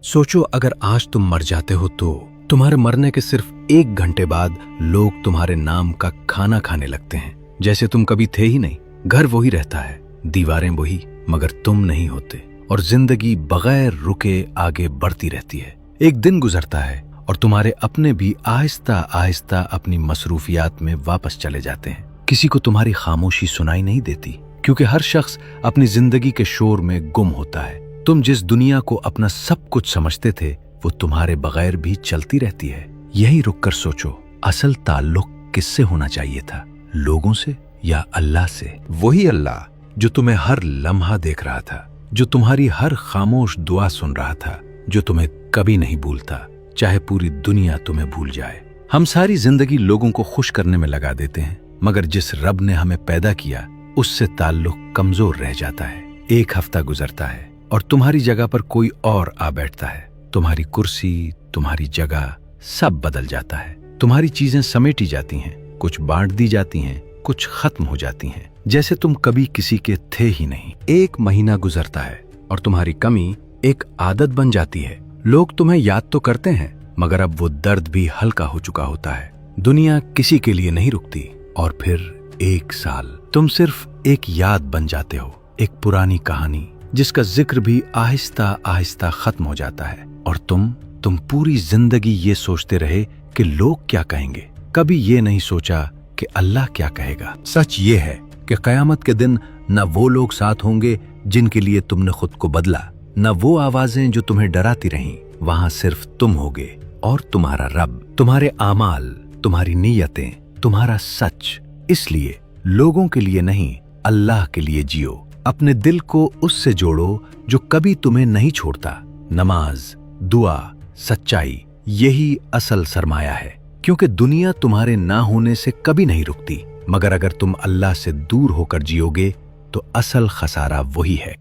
सोचो अगर आज तुम मर जाते हो तो तुम्हारे मरने के सिर्फ 1 घंटे बाद लोग तुम्हारे नाम का खाना खाने लगते हैं, जैसे तुम कभी थे ही नहीं। घर वही रहता है, दीवारें वही, मगर तुम नहीं होते, और जिंदगी बगैर रुके आगे बढ़ती रहती है। एक दिन गुजरता है और तुम्हारे अपने भी आहिस्ता आहिस्ता अपनी मसरूफियात में वापस चले जाते हैं। किसी को तुम्हारी खामोशी सुनाई नहीं देती, क्योंकि हर शख्स अपनी जिंदगी के शोर में गुम होता है। तुम जिस दुनिया को अपना सब कुछ समझते थे वो तुम्हारे बगैर भी चलती रहती है। यही रुक कर सोचो, असल ताल्लुक किससे होना चाहिए था, लोगों से या अल्लाह से? वही अल्लाह जो तुम्हें हर लम्हा देख रहा था, जो तुम्हारी हर खामोश दुआ सुन रहा था, जो तुम्हें कभी नहीं भूलता, चाहे पूरी दुनिया तुम्हें भूल जाए। हम सारी जिंदगी लोगों को खुश करने में लगा देते हैं, मगर जिस रब ने हमें पैदा किया उससे ताल्लुक कमजोर रह जाता है। एक हफ्ता गुजरता है और तुम्हारी जगह पर कोई और आ बैठता है। तुम्हारी कुर्सी, तुम्हारी जगह सब बदल जाता है। तुम्हारी चीजें समेटी जाती हैं, कुछ बांट दी जाती हैं, कुछ खत्म हो जाती हैं, जैसे तुम कभी किसी के थे ही नहीं। 1 महीना गुजरता है और तुम्हारी कमी एक आदत बन जाती है। लोग तुम्हें याद तो करते हैं, मगर अब वो दर्द भी हल्का हो चुका होता है। दुनिया किसी के लिए नहीं रुकती, और फिर 1 साल तुम सिर्फ एक याद बन जाते हो, एक पुरानी कहानी जिसका जिक्र भी आहिस्ता आहिस्ता खत्म हो जाता है। और तुम पूरी जिंदगी ये सोचते रहे कि लोग क्या कहेंगे, कभी ये नहीं सोचा कि अल्लाह क्या कहेगा। सच ये है कि कयामत के दिन न वो लोग साथ होंगे जिनके लिए तुमने खुद को बदला, न वो आवाजें जो तुम्हें डराती रहीं। वहां सिर्फ तुम होगे और तुम्हारा रब, तुम्हारे आमाल, तुम्हारी नीयतें, तुम्हारा सच। इसलिए लोगों के लिए नहीं, अल्लाह के लिए जियो। अपने दिल को उससे जोड़ो जो कभी तुम्हें नहीं छोड़ता। नमाज, दुआ, सच्चाई, यही असल सरमाया है, क्योंकि दुनिया तुम्हारे ना होने से कभी नहीं रुकती, मगर अगर तुम अल्लाह से दूर होकर जियोगे तो असल खसारा वही है।